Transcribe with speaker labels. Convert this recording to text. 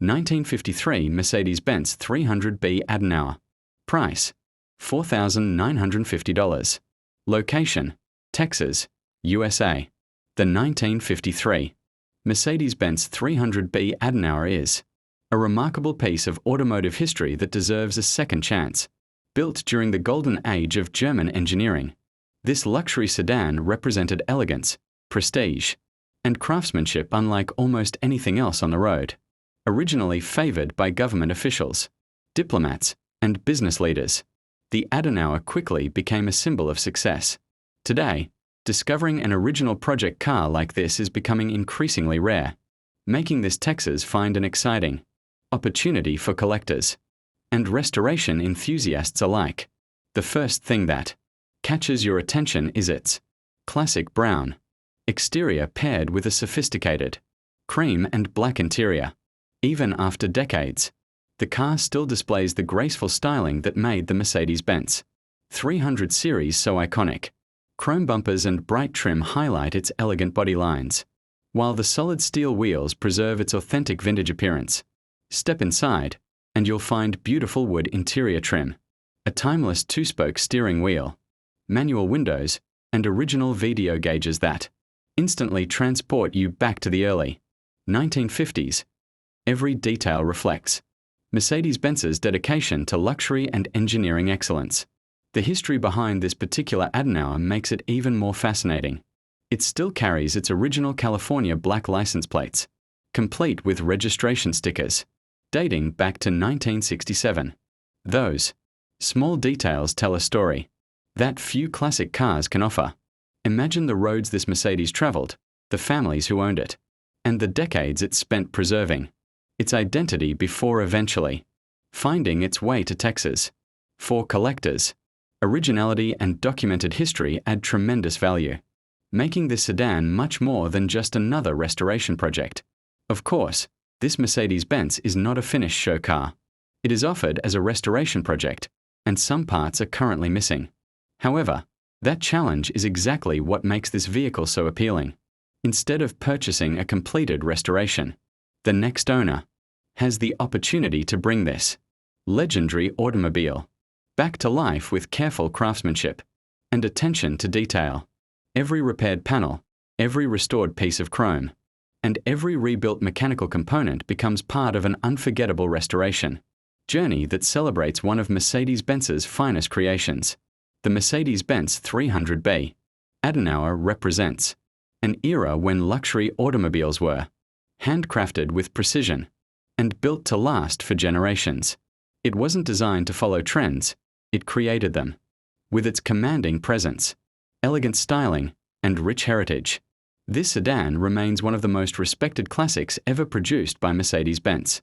Speaker 1: 1953 Mercedes-Benz 300B Adenauer. Price: $4,950. Location: Texas, USA. The 1953 Mercedes-Benz 300B Adenauer is a remarkable piece of automotive history that deserves a second chance. Built during the golden age of German engineering, this luxury sedan represented elegance, prestige, and craftsmanship unlike almost anything else on the road. Originally favored by government officials, diplomats, and business leaders, the Adenauer quickly became a symbol of success. Today, discovering an original project car like this is becoming increasingly rare, making this Texas find an exciting opportunity for collectors and restoration enthusiasts alike. The first thing that catches your attention is its classic brown exterior paired with a sophisticated cream and black interior. Even after decades, the car still displays the graceful styling that made the Mercedes-Benz 300 series so iconic. Chrome bumpers and bright trim highlight its elegant body lines, while the solid steel wheels preserve its authentic vintage appearance. Step inside, and you'll find beautiful wood interior trim, a timeless two-spoke steering wheel, manual windows, and original video gauges that instantly transport you back to the early 1950s. Every detail reflects Mercedes-Benz's dedication to luxury and engineering excellence. The history behind this particular Adenauer makes it even more fascinating. It still carries its original California black license plates, complete with registration stickers, dating back to 1967. Those small details tell a story that few classic cars can offer. Imagine the roads this Mercedes traveled, the families who owned it, and the decades it spent preserving its identity before eventually finding its way to Texas. For collectors, originality and documented history add tremendous value, making this sedan much more than just another restoration project. Of course, this Mercedes-Benz is not a finished show car. It is offered as a restoration project, and some parts are currently missing. However, that challenge is exactly what makes this vehicle so appealing. Instead of purchasing a completed restoration, the next owner has the opportunity to bring this legendary automobile back to life with careful craftsmanship and attention to detail. Every repaired panel, every restored piece of chrome, and every rebuilt mechanical component becomes part of an unforgettable restoration journey that celebrates one of Mercedes-Benz's finest creations. The Mercedes-Benz 300B Adenauer represents an era when luxury automobiles were handcrafted with precision and built to last for generations. It wasn't designed to follow trends, it created them. With its commanding presence, elegant styling, and rich heritage, this sedan remains one of the most respected classics ever produced by Mercedes-Benz.